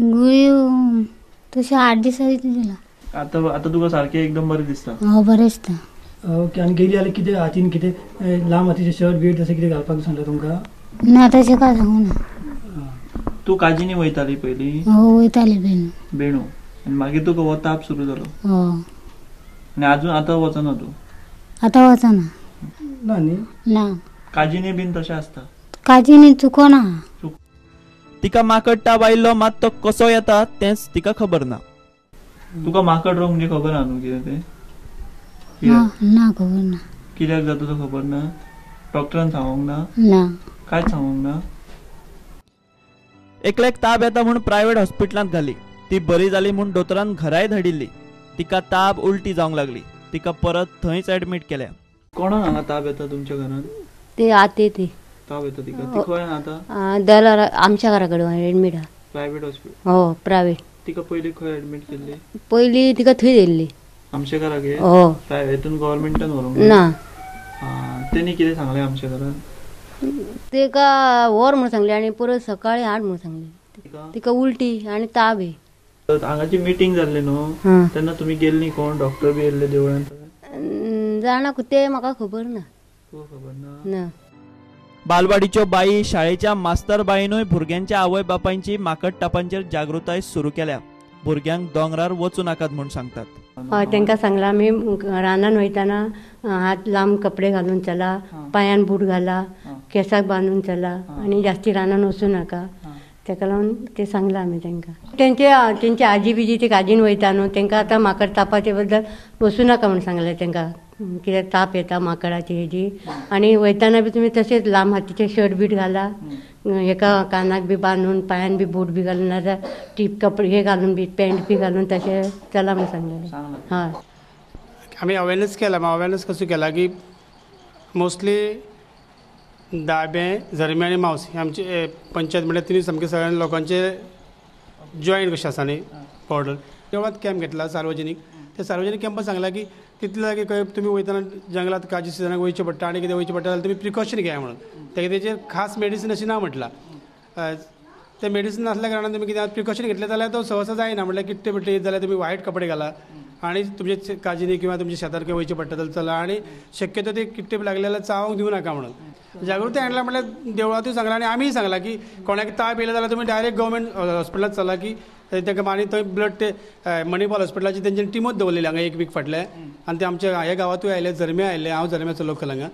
गुळी तशी 8 दिसाची दिला. आता तुका सारखे एकदम बरे दिसता. हो बरे दिसता. ओके. आणि गेली जाल्यार कितें हातीन कितें लांब हातीचे शर्ट बीट तशें कितें घालपाक सांगता तुमकां? ना तशें काय सांगू ना. तू काजीनी वयताली पयली? हो वयताली बेणू. आणि मागीर तुका हो ताप सुरू जालो. हो. आणि अजून आता वचना तू? आता वचना. ना न्ही? ना. काजीनी बीन तशें आसता? काजीनी चुकोना. तिका माकड ताप आयिल्लो मात तो कसो येता तेच तिका खबर ना. तुका माकड रोग म्हणजे खबर ना न्हू कितें तें? ना खबर ना. कित्याक जाता तो खबर ना? डॉक्टरान सांगूंक ना? ना. कांयच सांगूंक ना? एकल्याक ताप येता म्हूण प्रायव्हेट हॉस्पिटलांत घाली. ती बरी जाली म्हूण दोतोरान घराय धाडिल्ली. तिका ताप उलटी जावंक लागली. तिका परत थंयच ऍडमिट केल्या. कोणाक हांगा ताप येता तुमच्या घरान? ते आते ते ताप येता तिका? ती खंय आता? दलाल आमच्या घरा कडेन ऍडमिट आहा. Private hospital? हो प्रायव्हेट. तिका पयली खंय ऍडमिट केल्ली? पयली तिका थंय दिल्ली. आमच्या घरा गे? हो. प्रायव्हेटून गव्हर्नमेंटान व्हरूंक ना. तेणी कितें सांगलें आमच्या घरान? तिका वर म्हणून सांगले आनी परत सकाळी 8 म्हणून सांगले. तिका उलटी आनी ताप आहे. हांगाची मिटींग जाल्ली न्हू, तेन्ना तुमी गेल्ली कोण? डॉक्टर बी येयल्ले देवळांत? जाणा ते म्हाका खबर ना. तुका खबर ना? बालवाडीच्यो बाई, शाळेच्या मास्तर बाईनूय भुरग्यांच्या आवय बापायची माकड तापांचेर जागृताय सुरू केल्या. भुरग्यांक दोंगरार वचू नाकात म्हणून सांगतात. हय तांकां सांगला आमी रानान वयताना हात लांब कपडे घालून चला, पांयान बूट घाला, केसाक बांदून चला आनी जास्ती रानान वचू नाका. ताका लागून ते सांगला आमी तांकां. तेंचे आजी बिजी ते काजीन वयता न्हू, तांकां आतां माकड तापाचे बद्दल वचूं नाका म्हणून सांगलें तांकां. कित्याक ताप येता माकडाची हेजी. आनी वयताना बी तुमी तशेंच लांब हातीचे शर्ट बीट घाला, हेका कानाक बी बांदून पांयान बी बूट बी घालून नाजाल्यार टीप कपडे हे घालून बी पॅन्ट बी घालून तशें चला म्हणून सांगलेलें. हय. आमी अवेरनेस केला. अवेरनेस कसो केला की मोस्टली दाबे, झरमे आनी मावस हे आमचे पंचायत म्हणल्यार तिनी सामके सगळ्या लोकांचे जॉयंट कशें आसा न्ही बॉर्डर. देवळांत कॅम्प घेतला सार्वजनीक. त्या सार्वजनीक कॅम्पान सांगला की तितले जागे खंय तुमी वयताना जंगलात काजी सिजनाक वयचें पडटा आनी कितें वयचें पडटा जाल्यार तुमी प्रिकॉशन घेया म्हणून. तेजेर खास मेडिसीन अशी ना म्हटलां. ते मेडिसीन नासल्या कारणान तुमी कितें प्रिकॉशन घेतले जाल्यार तो सहसा जायना. म्हणल्यार किट्टे बिट्टे येत जाल्यार तुमी वायट कपडे घाला आनी तुमचे काजीनी किंवा तुमच्या शेतार खंय वयचें पडटा जाल्यार चला. आनी शक्यतो ते किट्टे लागले जाल्यार चावूंक दिवं नाका म्हणून जागृती हाडला. म्हणल्यार देवळांतूय सांगला आनी आमीय सांगला की कोणाक ताप येयलो जाल्यार तुमी डायरेक्ट गव्हर्मेंट हॉस्पिटलांत चला की तांकां. आनी थंय ब्लड ते मणिपाल हॉस्पिटलाची तेंच्यांनी टिमूच दवरलेली हांगा 1 वीक फाटले. आनी ते आमच्या ह्या गांवांतूय आयले, झरमे आयले. हांव झरम्याचो लोकल हांगा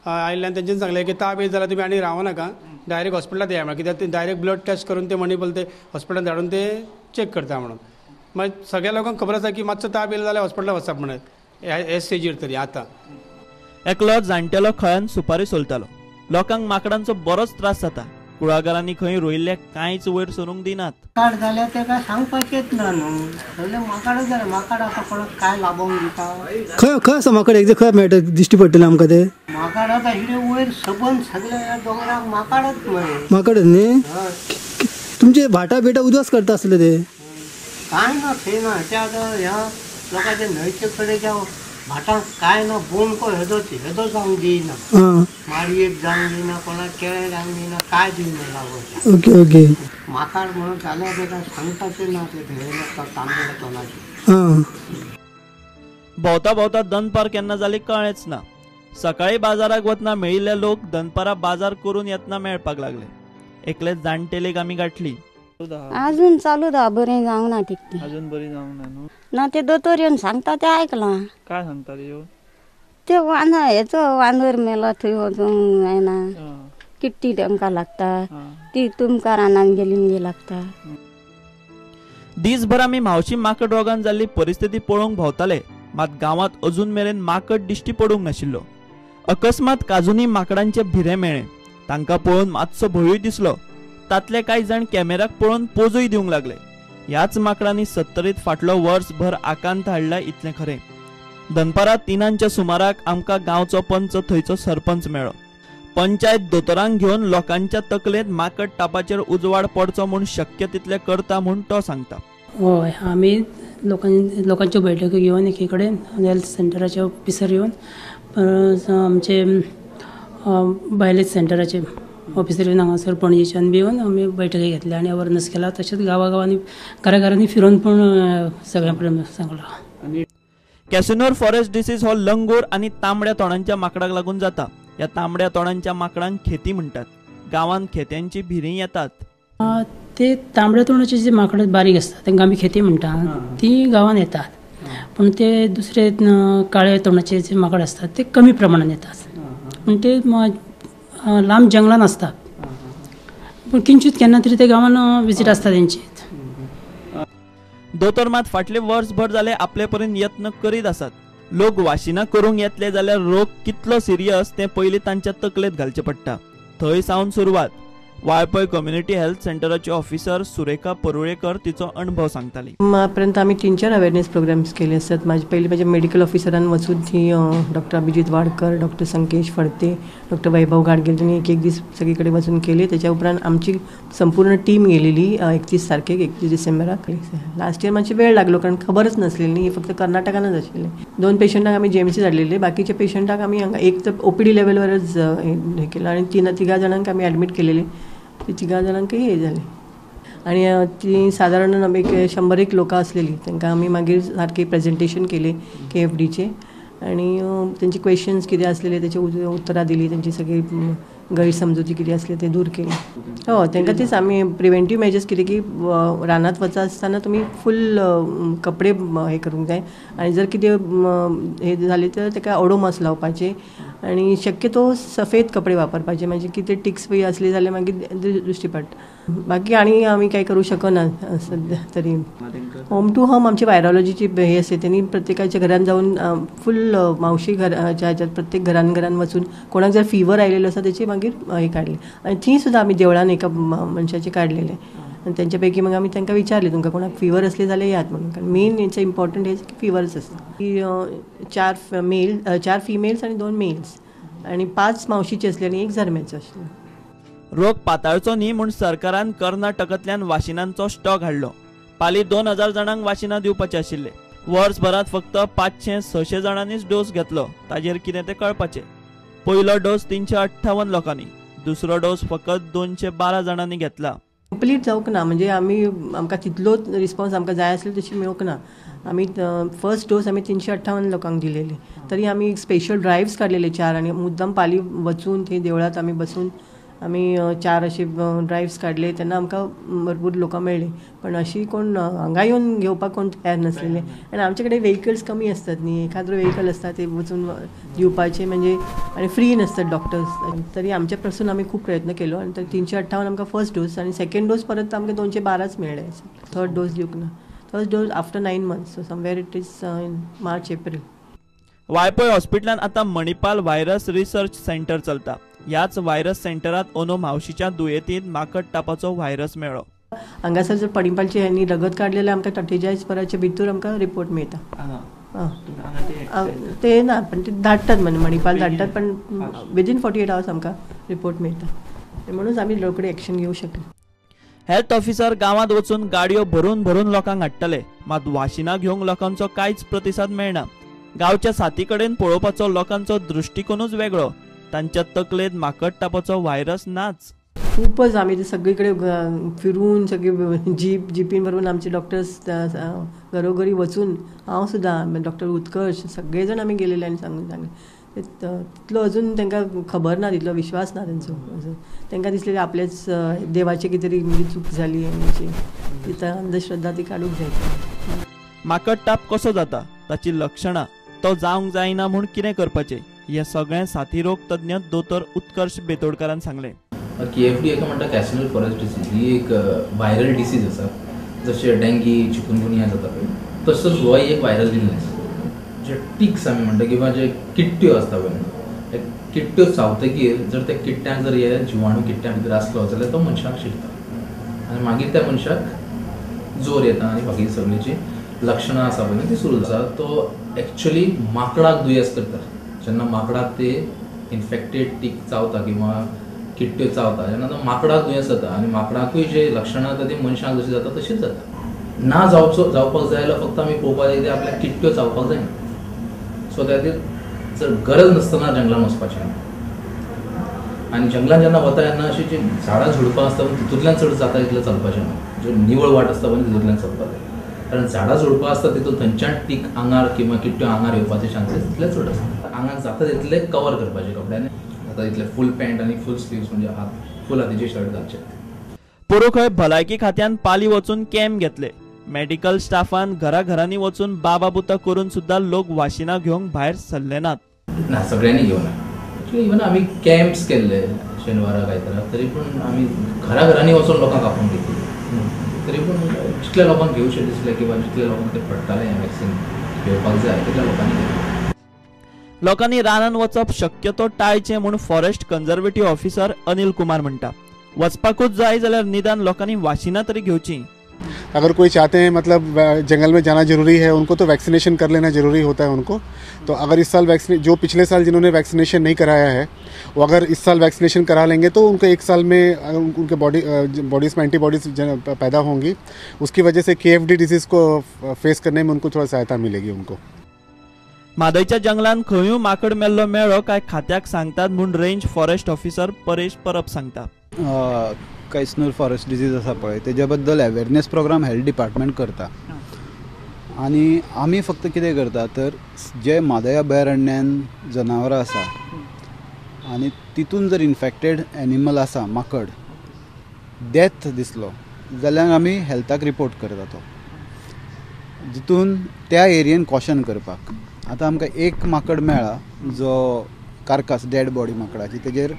आयिल्ले. आनी तेंच्यांनी सांगलें की ताप येत जाल्यार तुमी आनी रावं नाका, डायरेक्ट हॉस्पिटलांत या म्हणून. कित्याक ते डायरेक्ट ब्लड टेस्ट करून ते मणिपाल ते हॉस्पिटलांत धाडून ते चॅक करता म्हणून. मागीर सगळ्या लोकांक खबर आसा की मातसो ताप येयलो जाल्यार हॉस्पिटलांत वचप म्हणून हे स्टेजीर तरी आतां. एकलो जाणटेलो खळ्यान सुपारी सोलतालो. लोकांक माकडांचो बरोच त्रास जाता. कुळागरांनी खंय रोयिल्ले कांयच वयर सरूंक दिनात. माकड जाल्यार तेका सांगपाचेंच ना न्हू. सगळे माकडच जाल्यार माकड आतां कोणाक काय लाभोंक दिता? खंय आसा माकड? खंय मेळटा दिश्टी पडटलें आमकां ते? माकड आतां हिडे वयर सबंद सगळ्या दोंगराक माकडच मरे. माकडच न्ही? तुमचे भाटा बिटा उदवास करता आसले ते? काय ना थंय ना. ते आतां ह्या लोकांच्या न्हंयचे कडेच्या भाटांक काय ना बोंडको हेदो जावंक दिना, माडयेक जावंक दिना, कोणाक केळें जावंक दिना, काय दिना लागत. Okay okay. माकड म्हणून जाल्यार तेका सांगपाचें ना. ते धंय तांदूळ तोंडाचे. भोंवता भोंवता दनपार केन्ना जाली कळ्ळेंच ना. सकाळी बाजाराक वतना मेळिल्ले लोक दनपारा बाजार करून येतना मेळपाक लागले. एकले जाणटेलेक आमी गाठली. अजून चालू दा. बरें जावंक ना तितली. अजून बरी जावंक ना न्हू? ना ते दोतोर येवन सांगता ते आयकलां. काय सांगता येवन? ते हेचो वांदर मेला थंय वचूंक जायना, किट्टी तांकां लागता, ती तुमकां रानान गेली म्हणजे लागता. दीसभर आमी मावशी माकड रोगान जाल्ली परिस्थिती पळोवंक भोंवताले. मात गांवांत अजून मेरेन माकड दिश्टी पडूंक नाशिल्लो. अकस्मात काजूनी माकडांचे भिरे मेळ्ळे. तांकां पळोवन मातसो भंयूय दिसलो. तातले कांय जाण कॅमेराक पळोवन पोजूय दिवंक लागले. ह्याच माकडांनी 70 फाटलो वर्सभर आकांत हाडला इतलें खरें. दनपारां 3 सुमाराक आमकां गांवचो पंच थंयचो सरपंच मेळ्ळो. पंचायत दोतोरांक घेवन लोकांच्या तकलेंत माकड तापाचेर उजवाड पडचो म्हूण शक्य तितलें करता म्हूण तो सांगता. हय, आमी लोकांच्यो बैठकी घेवन एके कडेन हेल्थ सेंटराचे ऑफिसर येवन आमचे बायलेज सेंटराचे ऑफिसर बीन हांगासर पणजेच्यान बी येवन आमी बैठकी घेतल्या आनी अवेरनेस केला. तशेंच गांवागांवांनी घराघरांनी फिरून पण सगळ्यांक सांगला. कॅसिनोर फॉरेस्ट डिसीज हो लंगूर आणि तांबड्या तोंडांच्या माकडाक लागून जाता. या तांबड्या तोंडांच्या माकडांक खेती म्हणटात. गांवांत खेत्यांची भिरी येतात. ते तांबड्या तोंडाचे जे माकड बारीक असतात तांकां आमी खेती म्हणटात, ती गांवांत येतात. पण ते दुसरे काळे तोंडाचे जे माकड असतात ते कमी प्रमाणात येतात. पण ते लांब जंगलान असतात. पण किंचित केन्ना तरी ते गांवांत विजीट आसता तेंची. दोतोर मात फाटले वर्सभर जाले आपले पर्यंत यत्न करीत आसात. लोक वाशिना करूंक येतले जाल्यार रोग कितलो सिरियस ते पयलीं तांच्या तकलेत घालचे पडटा. थंय सावन सुरवात. वाळपय कम्युनिटी हेल्थ सेंटराची ऑफिसर सुरेखा परुळेकर तिचो अनुभव सांगताली. पर्यंत आम्ही 3-4 अवेअरनेस प्रोग्राम्स केले असतात. माझ्या मेडिकल ऑफिसरान वचून थी doctor Abhijit Wadkar, doctor Sankesh Phadte, doctor Vaibhav Gadgil त्यांनी एक दीस सगळीकडे वचून केले. त्याच्या उपरांत आमची संपूर्ण टीम गेलेली 31 तारखेक 31 डिसेंबराक. लास्ट इयर मातशें वेळ लागलो कारण खबरच नसलेली न्ही, फक्त कर्नाटकानच आशिल्ले. 2 पेशंटांक आमी जेएमसी धाडलेले, बाकीचे पेशंटांक आमी हांगा एक तर ओपीडी लेवलवरच हे केलं आणि 3 जाणांक आमी ॲडमिट केलेले. ती 3 जाणांकय हे जाले आणि ती साधारण एक 100 लोकां असलेली. तांकां आमी मागीर सारके प्रेझेंटेशन केले KFDचे आणि त्यांचे क्वेश्चन्स कितें असलेले त्याचे उत्तरां दिली. त्यांची सगळी गैरसमजुती कितें असले ते दूर केले. हो, तांकां तेच आमी प्रिव्हेंटीव मेजर्स कितें की रानात वचा आसतना तुमी फूल कपडे हे करूंक जाय आणि जर कितें हे जाले तर ताका ओडोमॉस लावपाचे आणि शक्यतो सफेद कपडे वापरपाचे. म्हणजे कितें टिक्स बी असले जाल्यार मागीर दृश्टी पडटा. बाकी आणि आमी काय करूं शकना सध्या तरी. होम टू होम आमची व्हायरोलॉजीची हे असते, त्यांनी प्रत्येकाच्या घरान जाऊन फुल मावशी घराच्या ह्याच्यात प्रत्येक घरान वचून कोणाक जर फिवर आयलेलो आसा त्याचे मागीर हे काडले आणि थंय सुद्दां आमी देवळान एका मनशाचे काडलेले आणि त्यांच्यापैकी मग आमी तांकां विचारले तुमकां कोणाक फिवर असले जाल्यार यात म्हणून. कारण मेन हेचं इम्पॉर्टंट हे की फिवरच आसता. की 4 फिमेल्स आणि 2 मेल्स आणि 5 मावशीचे असले आणि 1 जर्मेचो आसलो. रोग पाताळचो न्ही म्हूण सरकारान कर्नाटकांतल्यान वाशिनांचो स्टॉक हाडलो. पाली 2000 जाणांक वाशिनां दिवपाचे आशिल्ले. वर्सभरात फक्त 500-600 जाणांनीच डोस घेतलो. ताजेर कितें तें कळपाचें. पयलो डोस 358 लोकांनी, दुसरो डोस फकत 212 जाणांनी घेतला. कंप्लीट जावंक ना. म्हणजे आमकां तितलोच रिस्पॉन्स आमकां जाय आसलो तशी मेळूंक ना. आमी फर्स्ट डोस आमी 358 लोकांक दिलेले. तरी आमी स्पेशल ड्रायव्स काडलेले 4 आणि मुद्दाम पाली वचून थंय देवळात आमी बसून आमी 4 असे ड्रायव्स काडले. तेन्ना आमकां भरपूर लोकां मेळ्ळी. पण अशी कोण हांगा येवन घेवपाक कोण तयार नासलेले आनी आमचे कडेन व्हेकल्स कमी असतात न्ही. एखादो व्हेकल असता ते वचून दिवपाचे म्हणजे आणि फ्री नसतात डॉक्टर्स. तरी आमच्या पासून आमी खूब प्रयत्न केलो आणि 358 आमकां फर्स्ट डोस आणि सेकंड डोस परत आमकां 212च मेळ्ळे. थर्ड डोस दिवंक ना. Third dose after 9 months, so somewhere it is in March-April. Valpoi हॉस्पिटलांत आतां मणिपाल व्हायरस रिसर्च सेंटर चलता. ह्याच व्हायरस सेंटरात अंदू मावशीच्या दुयेंतींत माकड तापाचो व्हायरस मेळ्ळो. हांगासर जर पडिपालचे ह्यांनी रगत काडलेले आमकां 48 वरांचे भितर आमकां रिपोर्ट मेळटा. ते ना पण ते धाडटात म्हणजे मणिपाल धाडटात पण विदीन 48 hours आमकां रिपोर्ट मेळटा. म्हणूनच आमी रोखडे एक्शन घेवंक शकले. हेल्थ ऑफिसर गावात वचून गाडयो भरून भरून लोकांक हाडटले. मात वाशिना घेवंक लोकांचो कांयच प्रतिसाद मेळना. गांवच्या साथी कडेन पळोवपाचो लोकांचो दृश्टिकोनूच वेगळो. तांच्या तकलेत माकड तापाचो व्हायरस नाच. खूपच आमी सगळी कडेन फिरून सगळी जीपीन बरोवन आमचे डॉक्टर्स घरोघरी वचून हांव सुद्दां डॉक्टर उत्कर्श सगळे जाण आमी गेलेले आनी सांगले तितलो अजून तांकां खबर ना, तितलो विश्वास ना तेंचो. तांकां दिसलें आपलेच देवाची कितें तरी चूक जाली आनी ती अंधश्रद्धा ती काडूंक जाय. माकड ताप कसो जाता, ताची लक्षणां, तो जावंक जायना म्हूण कितें करपाचें हे सगळें साथी रोग तज्ञ दोतोर उत्कर्श बेतोडकारान सांगलें. KFD एका म्हणटा कॅसिनोर फॉरेस्ट डिसीज ही एक व्हायरल डिसीज आसा. जशें डेंगी चिकनगुनिया जाता पळय तसोच हो एक व्हायरल इलनेस. जे टिक्स आमी म्हणटा किंवा जे किट्ट्यो आसता पळय, किट्ट्यो चावतकीर जर त्या किट्ट्यांक जर हे जिवाणू किट्ट्या भितर आसलो जाल्यार तो मनशाक शिरता आनी मागीर त्या मनशाक जोर येता आनी बाकी सगळींची लक्षणां आसा पळय ती सुरू जाता. तो एक्चुअली माकडाक दुयेंस करता. जेन्ना माकडाक ते इन्फेक्टेड टीक चावता किंवा किट्ट्यो चावता जेन्ना तो माकडाक दुयेंस जाता आनी माकडाकूय जे लक्षणां जाता ती मनशाक जशी जाता तशीच जाता. ना जावपाक जाय जाल्यार फक्त आमी पळोवपाक जाय की आपल्याक किट्ट्यो चावपाक जायना. सो त्या खातीर जर गरज नासतना जंगलान वचपाचें. आनी जंगलान जेन्ना वता तेन्ना अशी जी झाडां झुडपां आसता पण तितूंतल्यान चड जाता तितलें चलपाचें ना. जो निवळ वाट आसता पण तितूंतल्यान चलपाक जाय. कारण झाडां झुडपां आसता तितून थंयच्यान टीक आंगार किंवा किट्ट्यो आंगार येवपाचे चान्सीस तितले चड आसता. आंगार जाता तितले कवर करपाचे कपड्यान. जाता तितले फूल पॅन्ट आनी फूल स्लीव्स म्हणजे फूल हातीचे शर्ट घालचे. पोरुखय भलायकी खात्यान पाली वचून कॅम्प घेतले. मेडिकल स्टाफान घराघरांनी वचून बाबा करून सुद्धा लोक वाशिना घेवंक भायर सरले नात. ना सगळ्यांनी घेवना. इवन आमी कॅम्प्स केल्ले शेनवाराक आयताराक तरी पूण आमी घराघरांनी वचून लोकांक आपोवन घेतली. तरी पूण जितल्या लोकांक घेवचें दिसलें किंवा जितल्या लोकांक ते पडटालें हें वॅक्सीन घेवपाक जाय तितल्या लोकांनी घेतलें. लोकांनी रानान वचप शक्यतो टाळचें म्हूण forest conservative officer Anil Kumar म्हणटा. वचपाकूच जाय जाल्यार निदान लोकांनी वाशिना तरी घेवची. अगर कोई चाहते हैं मतलब जंगल में जाना जरूरी है उनको तो वैक्सीनेशन कर लेना ज़रूरी होता है उनको. तो अगर इस साल जो पिछले साल जिन्होंने वैक्सीनेशन नहीं कराया है वो अगर इस साल वैक्सीनेशन करा लेंगे तो उनको 1 साल में उनके बॉडीज़ में एंटीबॉडीज़ पैदा होंगी. उसकी वजह से KFD डिजीज़ को फेस करने में उनको थोड़ा सहायता मिलेगी उनको. म्हादयच्या जंगलान खंयूय माकड मेल्लो मेळ्ळो काय खात्याक सांगतात म्हूण range forest officer Paresh Parab सांगता. कैसनूर फॉरेस्ट डिजीज आसा पळय तेज्या बद्दल अवेरनेस प्रोग्राम हेल्थ डिपार्टमेंट करता. आनी आमी फक्त कितें करता तर जे म्हादय अभयारण्यान जनावरां आसा आनी तितून जर इन्फेक्टेड एनिमल आसा माकड डेथ दिसलो जाल्यार आमी हेल्थाक रिपोर्ट करता. तो जितून त्या एरियेन कॉशन करपाक. आतां आमकां एक माकड मेळ्ळा जो कार्कास डेड बॉडी माकडाची तेजेर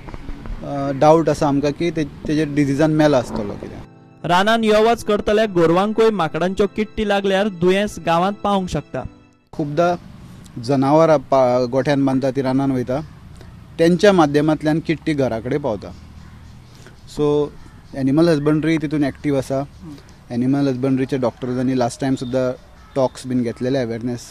डावट आसा आमकां की तेजेर डिजीजान मेला आसतलो कित्याक. रानान यो वच करतल्या गोरवांकूय माकडांच्यो किट्टी लागल्यार दुयेंस गांवांत पावंक शकता. खुबदां जनावरां गोठ्यान बांदता ती रानान वयता तेंच्या माध्यमांतल्यान किट्टी घरा कडेन पावता. सो एनिमल हजबंड्री तितून एक्टीव आसा. एनिमल हजबंड्रीचे डॉक्टर्सांनी लास्ट टायम सुद्दां टॉक्स बीन घेतलेले अवेरनेस.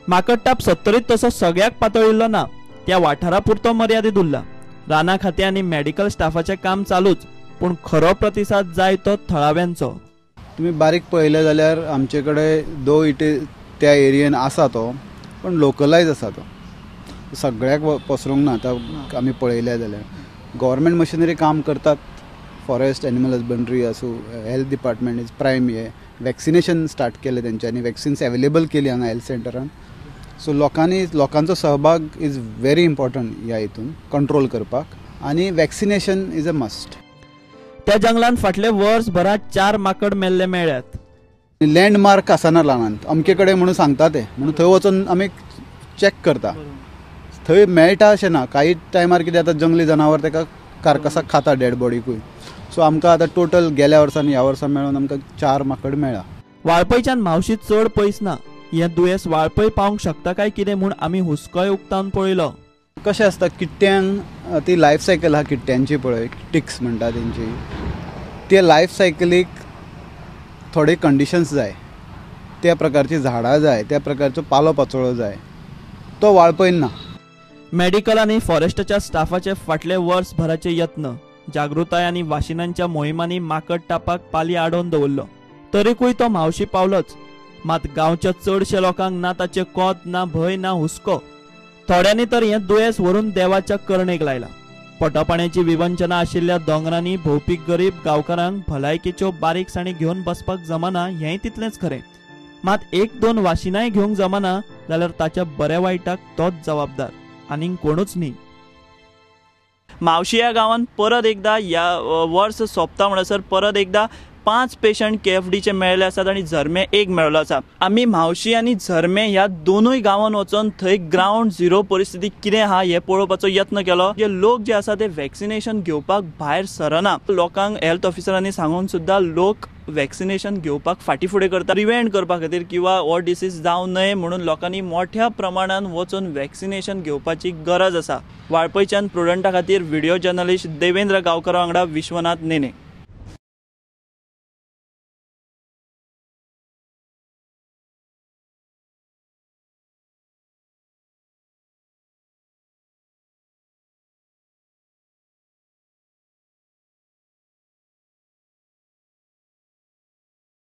माकड टाप सत्तरीत तसो सगळ्याक पातळिल्लो ना. त्या वाठारा पुरतो मर्यादीत उरला. राना खात्या आनी मेडिकल स्टाफाचें काम चालूच पूण खरो प्रतिसाद जाय तो थळाव्यांचो. तुमी बारीक पळयलें जाल्यार आमचे कडेन दो इट त्या एरियेन आसा तो पण लोकलायज आसा तो. सगळ्याक पसरूंक ना. आतां आमी पळयलें जाल्यार गव्हर्मेंट मशिनरी काम करतात. फॉरेस्ट एनिमल हजबंड्री आसूं हेल्थ डिपार्टमेंट इज प्रायम हे वॅक्सिनेशन स्टार्ट केलें तेंच्यांनी. वॅक्सिन्स अवेलेबल केली हांगा हेल्थ सेंटरान. सो लोकांचो सहभाग इज व्हेरी इम्पॉर्टंट ह्या हितून कंट्रोल करपाक. आनी वॅक्सिनेशन इज अ मस्ट. त्या जंगलान फाटले वर्सभरात 4 माकड मेल्ले मेळ्ळ्यात. लँडमार्क आसना रानांत अमके कडेन म्हणून सांगता ते म्हणून थंय वचून आमी चॅक करता. थंय मेळटा अशें ना. काही टायमार कितें जाता जंगली जनावर तेका कार्कसाक खाता डेड बॉडीकूय. सो आमकां आतां टोटल गेल्या वर्सान ह्या वर्सा मेळून आमकां 4 माकड मेळ्ळा. वाळपयच्यान मावशी चड पयस ना. हें दुयेंस वाळपय पावंक शकता काय कितें म्हूण आमी हुस्कोय उक्तावन पळयलो. कशें आसता किट्ट्यांक ती लायफ सायकल आहा किट्ट्यांची पळय टिक्स म्हणटा तेंची ते लायफ सायकलीक थोडे कंडिशन्स जाय. त्या प्रकारची झाडां जाय. त्या प्रकारचो पालो पाचोळो जाय. तो वाळपयन ना. मेडिकल आनी फॉरेस्टाच्या स्टाफाचे फाटले वर्सभराचे यत्न जागृताय आनी वाशिनांच्या मोहिमांनी माकड टापाक पाली आडोवन दवरलो. तरीकूय तो मावशी पावलोच. मात गांवच्या चडशे लोकांक ना ताचे कोत ना भंय ना हुस्को. थोड्यांनी तर हें दुयेंस व्हरून देवाच्या करणेक लायला. पोटापाण्याची विवंचना आशिल्ल्या दोंगरांनी भोवपी गरीब गांवकारांक भलायकेच्यो बारीकसाणी घेवन बसपाक जमना हेंय तितलेंच खरें. मात 1-2 वाशिनाय घेवंक जमना जाल्यार ताच्या बऱ्या वायटाक तोच जबाबदार आनीक कोणूच न्ही. मावशी ह्या गांवांत परत एकदा ह्या वर्स सोंपता म्हणसर परत एकदा 5 पेशंट KFDचे मेळ्ळे आसात आनी झरमे 1 मेळ्ळो आसा. आमी मावशी आनी झरमे ह्या दोनूय गांवांत वचून थंय ग्राउंड झिरो परिस्थिती कितें आहा हें पळोवपाचो यत्न केलो. जे लोक जे आसा ते वॅक्सिनेशन घेवपाक भायर सरना. लोकांक हेल्थ ऑफिसरांनी सांगून सुद्दां लोक वॅक्सिनेशन घेवपाक फाटी फुडें करता प्रिवेंट करपा खातीर किंवा हो डिसीज जावं न्हय म्हणून लोकांनी मोठ्या प्रमाणात वचून वॅक्सिनेशन घेवपाची गरज आसा. वाळपयच्यान प्रुडंटा खातीर व्हिडिओ जर्नलिस्ट देवेंद्र गांवकर वांगडा विश्वनाथ नेने.